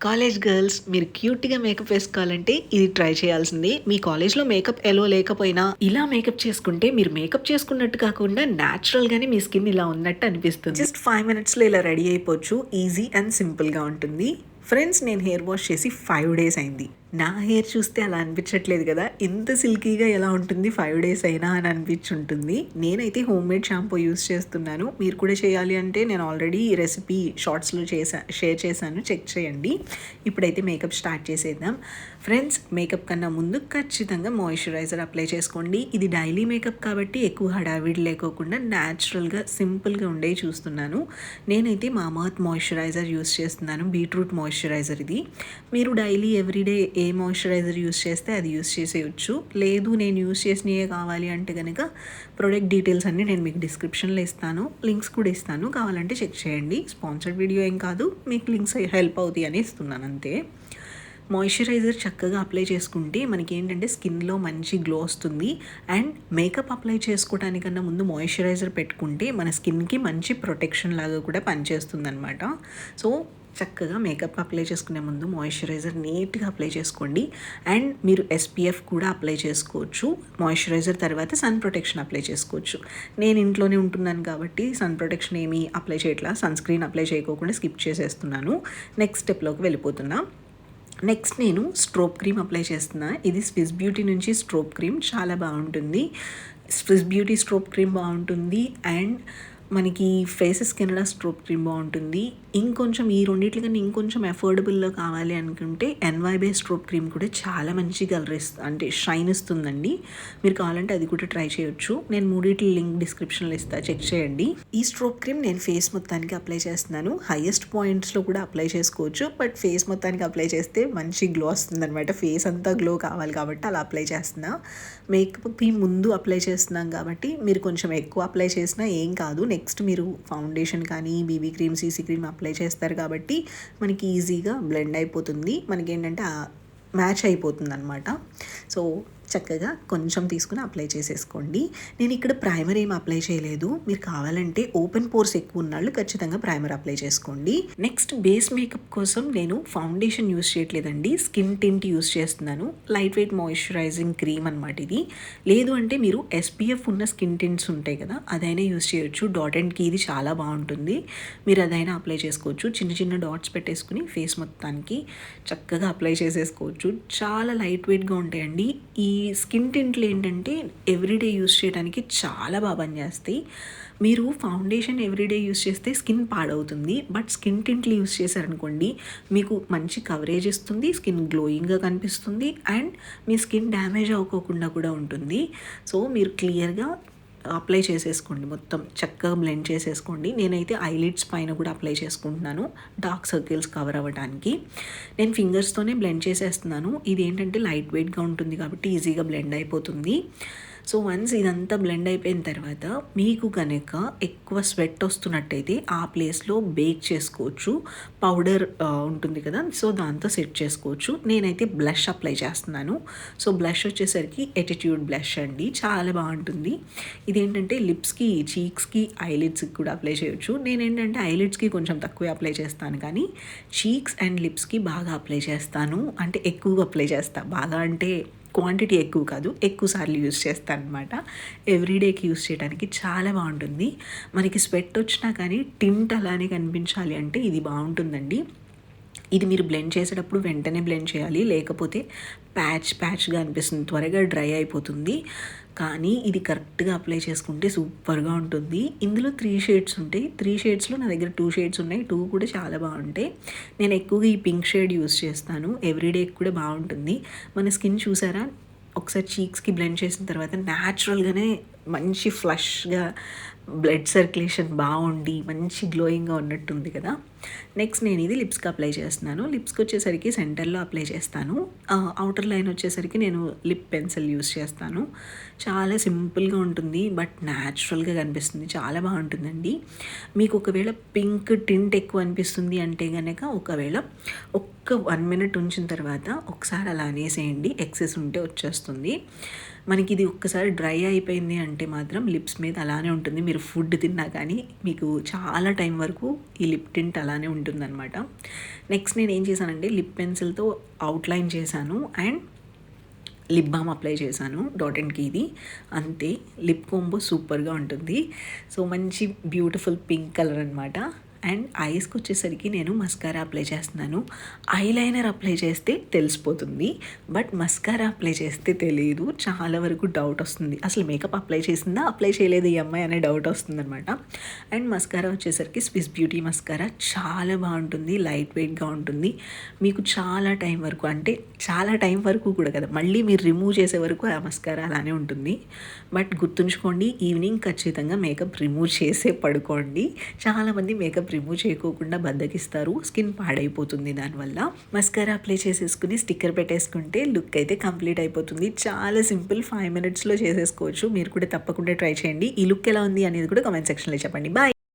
College girls మీరు క్యూట్‌గా makeup వేసుకోవాలంటే ఇది ట్రై చేయాల్సిందే. మీ కాలేజ్‌లో మేకప్ ఎలో లేకపోయినా ఇలా మేకప్ చేసుకుంటే మీరు మేకప్ చేసుకున్నట్టు కాకుండా నేచురల్‌గానే మీ స్కిన్ ఇలా ఉన్నట్టు అనిపిస్తుంది. జస్ట్ 5 మినిట్స్‌లో ఇలా రెడీ అయిపోవచ్చు. ఈజీ అండ్ సింపుల్‌గా ఉంటుంది. ఫ్రెండ్స్ నేను హెయిర్ వాష్ చేసి 5 డేస్ అయింది. నా హెయిర్ చూస్తే అలా అనిపించట్లేదు కదా! ఇంత సిల్కీగా ఎలా ఉంటుంది 5 డేస్ అయినా అని అనిపించుంటుంది. నేనైతే హోమ్‌మేడ్ షాంపూ యూజ్ చేస్తున్నాను. మీరు కూడా చేయాలి అంటే నేను ఆల్రెడీ ఈ రెసిపీ షార్ట్స్‌లో షేర్ చేశాను. చెక్ చేయండి. ఇప్పుడైతే మేకప్ స్టార్ట్ చేసేద్దాం. ఫ్రెండ్స్ మేకప్ కన్నా ముందు ఖచ్చితంగా మాయిశ్చరైజర్ అప్లై చేసుకోండి. ఇది డైలీ మేకప్ కాబట్టి ఎక్కువ హడావిడి లేకోకుండా న్యాచురల్‌గా సింపుల్‌గా ఉండేవి చూస్తున్నాను. నేనైతే మామాఅర్త్ మాయిశ్చరైజర్ యూజ్ చేస్తున్నాను. బీట్రూట్ మాయిశ్చరైజర్ ఇది. మీరు daily everyday a moisturiser use చేస్తే అది యూస్ చేసేయచ్చు. లేదు నేను యూస్ చేసినవే కావాలి అంటే కనుక ప్రొడక్ట్ డీటెయిల్స్ అన్నీ నేను మీకు డిస్క్రిప్షన్లో ఇస్తాను, లింక్స్ కూడా ఇస్తాను, కావాలంటే చెక్ చేయండి. స్పాన్సర్డ్ వీడియో ఏం కాదు, మీకు లింక్స్ హెల్ప్ అవుతాయి అని ఇస్తున్నాను అంతే. మాయిశ్చరైజర్ చక్కగా అప్లై చేసుకుంటే మనకి ఏంటంటే స్కిన్లో మంచి గ్లో వస్తుంది. అండ్ మేకప్ అప్లై చేసుకోవడానికన్నా ముందు మాయిశ్చరైజర్ పెట్టుకుంటే మన స్కిన్కి మంచి ప్రొటెక్షన్ లాగా కూడా పనిచేస్తుంది అనమాట. సో చక్కగా మేకప్ అప్లై చేసుకునే ముందు మాయిశ్చరైజర్ నీట్గా అప్లై చేసుకోండి. అండ్ మీరు ఎస్పీఎఫ్ కూడా అప్లై చేసుకోవచ్చు. మాయిశ్చరైజర్ తర్వాత సన్ ప్రొటెక్షన్ అప్లై చేసుకోవచ్చు. నేను ఇంట్లోనే ఉంటున్నాను కాబట్టి సన్ ప్రొటెక్షన్ ఏమీ అప్లై చేయట్లా, సన్ స్క్రీన్ అప్లై చేయకోకుండా స్కిప్ చేసేస్తున్నాను. నెక్స్ట్ స్టెప్లోకి వెళ్ళిపోతున్నా. నెక్స్ట్ నేను స్ట్రోబ్ క్రీమ్ అప్లై చేస్తున్నా. ఇది స్విస్ బ్యూటీ నుంచి స్ట్రోబ్ క్రీమ్ చాలా బాగుంటుంది. స్విస్ బ్యూటీ స్ట్రోబ్ క్రీమ్ బాగుంటుంది. అండ్ మనకి ఫేసెస్ కెనడా స్ట్రోబ్ క్రీమ్ బాగుంటుంది. ఇంకొంచెం ఈ రెండింటికన్నా ఇంకొంచెం అఫోర్డబుల్లో కావాలి అనుకుంటే ఎన్వైబే స్ట్రోబ్ క్రీమ్ కూడా చాలా మంచి కలర్ అంటే షైన్ ఇస్తుందండి. మీరు కావాలంటే అది కూడా ట్రై చేయొచ్చు. నేను మూడింటి లింక్ డిస్క్రిప్షన్లో ఇస్తాను, చెక్ చేయండి. ఈ స్ట్రోబ్ క్రీమ్ నేను ఫేస్ మొత్తానికి అప్లై చేస్తున్నాను. హైయెస్ట్ పాయింట్స్లో కూడా అప్లై చేసుకోవచ్చు, బట్ ఫేస్ మొత్తానికి అప్లై చేస్తే మంచి గ్లో వస్తుంది అనమాట. ఫేస్ అంతా గ్లో కావాలి కాబట్టి అలా అప్లై చేస్తున్నా. మేకప్కి ముందు అప్లై చేస్తున్నాం కాబట్టి మీరు కొంచెం ఎక్కువ అప్లై చేసినా ఏం కాదు. నెక్స్ట్ మీరు ఫౌండేషన్ కానీ BB cream, CC cream apply చేస్తారు కాబట్టి మనకి ఈజీగా బ్లెండ్ అయిపోతుంది. మనకి ఏంటంటే మ్యాచ్ అయిపోతుంది అనమాట. సో చక్కగా కొంచెం తీసుకుని అప్లై చేసేసుకోండి. నేను ఇక్కడ ప్రైమర్ ఏం అప్లై చేయలేదు. మీరు కావాలంటే ఓపెన్ పోర్స్ ఎక్కువ ఉన్నాళ్ళు ఖచ్చితంగా ప్రైమర్ అప్లై చేసుకోండి. నెక్స్ట్ బేస్ మేకప్ కోసం నేను ఫౌండేషన్ యూస్ చేయట్లేదండి, స్కిన్ టింట్ యూస్ చేస్తున్నాను. లైట్ వెయిట్ మాయిశ్చరైజింగ్ క్రీమ్ అనమాట ఇది. లేదు అంటే మీరు ఎస్పీఎఫ్ ఉన్న స్కిన్ టింట్స్ ఉంటాయి కదా, అదైనా యూస్ చేయొచ్చు. డాట్ అండ్ కీ ఇది చాలా బాగుంటుంది, మీరు అదైనా అప్లై చేసుకోవచ్చు. చిన్న చిన్న డాట్స్ పెట్టేసుకుని ఫేస్ మొత్తానికి చక్కగా అప్లై చేసేసుకోవచ్చు. చాలా లైట్ వెయిట్గా ఉంటాయండి. ఈ స్కిన్ టింట్లు ఏంటంటే ఎవ్రీడే యూస్ చేయడానికి చాలా బాగా పనిచేస్తాయి. మీరు ఫౌండేషన్ ఎవ్రీడే యూస్ చేస్తే స్కిన్ పాడవుతుంది, బట్ స్కిన్ టింట్లు యూస్ చేశారనుకోండి మీకు మంచి కవరేజ్ ఇస్తుంది, స్కిన్ గ్లోయింగ్గా కనిపిస్తుంది, అండ్ మీ స్కిన్ డ్యామేజ్ అవ్వకోకుండా కూడా ఉంటుంది. సో మీరు క్లియర్గా అప్లై చేసేసుకోండి, మొత్తం చక్కగా బ్లెండ్ చేసేసుకోండి. నేనైతే ఐలిడ్స్ పైన కూడా అప్లై చేసుకుంటున్నాను డార్క్ సర్కిల్స్ కవర్ అవ్వడానికి. నేను ఫింగర్స్తోనే బ్లెండ్ చేసేస్తున్నాను. ఇది ఏంటంటే లైట్ వెయిట్గా ఉంటుంది కాబట్టి ఈజీగా బ్లెండ్ అయిపోతుంది. సో వన్స్ ఇదంతా బ్లెండ్ అయిపోయిన తర్వాత మీకు కనుక ఎక్కువ స్వెట్ వస్తున్నట్టయితే ఆ ప్లేస్లో బేక్ చేసుకోవచ్చు. పౌడర్ ఉంటుంది కదా, సో దాంతో సెట్ చేసుకోవచ్చు. నేనైతే బ్లష్ అప్లై చేస్తున్నాను. సో బ్లష్ వచ్చేసరికి ఎటిట్యూడ్ బ్లష్ అండి, చాలా బాగుంటుంది. ఇదేంటంటే లిప్స్కి, చీక్స్కి, ఐలిడ్స్కి కూడా అప్లై చేయొచ్చు. నేనేంటంటే ఐలిడ్స్కి కొంచెం తక్కువ అప్లై చేస్తాను, కానీ చీక్స్ అండ్ లిప్స్కి బాగా అప్లై చేస్తాను. అంటే ఎక్కువగా అప్లై చేస్తాను, బాగా అంటే క్వాంటిటీ ఎక్కువ కాదు, ఎక్కువ సార్లు యూజ్ చేస్తాను అనమాట. ఎవ్రీడేకి యూజ్ చేయడానికి చాలా బాగుంటుంది. మనకి స్వెట్ వచ్చినా కానీ టింట్ అలానే కనిపించాలి అంటే ఇది బాగుంటుందండి. ఇది మీరు బ్లెండ్ చేసేటప్పుడు వెంటనే బ్లెండ్ చేయాలి, లేకపోతే ప్యాచ్గా అనిపిస్తుంది, త్వరగా డ్రై అయిపోతుంది. కానీ ఇది కరెక్ట్గా అప్లై చేసుకుంటే సూపర్గా ఉంటుంది. ఇందులో 3 షేడ్స్ ఉంటాయి. 3 షేడ్స్లో నా దగ్గర 2 షేడ్స్ ఉన్నాయి. 2 కూడా చాలా బాగుంటాయి. నేను ఎక్కువగా ఈ పింక్ షేడ్ యూస్ చేస్తాను. ఎవ్రీడే కూడా బాగుంటుంది. మన స్కిన్ చూసారా, ఒకసారి చీక్స్కి బ్లెండ్ చేసిన తర్వాత న్యాచురల్గానే మంచి ఫ్లష్గా బ్లడ్ సర్క్యులేషన్ బాగుండి మంచి గ్లోయింగ్గా ఉన్నట్టుంది కదా. నెక్స్ట్ నేను ఇది లిప్స్కి అప్లై చేస్తున్నాను. లిప్స్కి వచ్చేసరికి సెంటర్లో అప్లై చేస్తాను. అవుటర్ లైన్ వచ్చేసరికి నేను లిప్ పెన్సిల్ యూస్ చేస్తాను. చాలా సింపుల్గా ఉంటుంది, బట్ న్యాచురల్గా కనిపిస్తుంది, చాలా బాగుంటుందండి. మీకు ఒకవేళ పింక్ టింట్ ఎక్కువ అనిపిస్తుంది అంటే కనుక ఒకవేళ ఒక్క 1 మినిట్ ఉంచిన తర్వాత ఒకసారి అలా అనేసేయండి, ఎక్సెస్ ఉంటే వచ్చేస్తుంది. మనకి ఇది ఒక్కసారి డ్రై అయిపోయింది అంటే మాత్రం లిప్స్ మీద అలానే ఉంటుంది. మీరు ఫుడ్ తిన్నా కానీ మీకు చాలా టైం వరకు ఈ లిప్ టింట్ అలానే ఉంటుందన్నమాట. నెక్స్ట్ నేను ఏం చేశానంటే లిప్ పెన్సిల్తో అవుట్లైన్ చేశాను అండ్ లిప్ బామ్ అప్లై చేశాను డాట్ అండ్ కీది. అంతే, లిప్ కాంబో సూపర్గా ఉంటుంది. సో మంచి బ్యూటిఫుల్ పింక్ కలర్ అనమాట. అండ్ ఐస్కి వచ్చేసరికి నేను మస్కారా అప్లై చేస్తున్నాను. ఐలైనర్ అప్లై చేస్తే తెలిసిపోతుంది, బట్ మస్కారా అప్లై చేస్తే తెలియదు. చాలా వరకు డౌట్ వస్తుంది, అసలు మేకప్ అప్లై చేసిందా అప్లై చేయలేదు ఈ అమ్మాయి అనే డౌట్ వస్తుంది అనమాట. అండ్ మస్కారా వచ్చేసరికి స్విస్ బ్యూటీ మస్కారా చాలా బాగుంటుంది, లైట్ వెయిట్గా ఉంటుంది. మీకు చాలా టైం వరకు, అంటే చాలా టైం వరకు కూడా కదా, మళ్ళీ మీరు రిమూవ్ చేసే వరకు ఆ మస్కారా అలానే ఉంటుంది. బట్ గుర్తుంచుకోండి, ఈవినింగ్ ఖచ్చితంగా మేకప్ రిమూవ్ చేసే పడుకోండి. చాలామంది మేకప్ రిమూవ్ చేయకోకుండా బద్దకిస్తారు, స్కిన్ పాడైపోతుంది దానివల్ల. మస్కారా అప్లై చేసేసుకుని స్టిక్కర్ పెట్టేసుకుంటే లుక్ అయితే కంప్లీట్ అయిపోతుంది. చాలా సింపుల్, 5 minutesలో చేసేసుకోవచ్చు. మీరు కూడా తప్పకుండా ట్రై చేయండి. ఈ లుక్ ఎలా ఉంది అనేది కూడా కామెంట్ సెక్షన్లో చెప్పండి. బాయ్.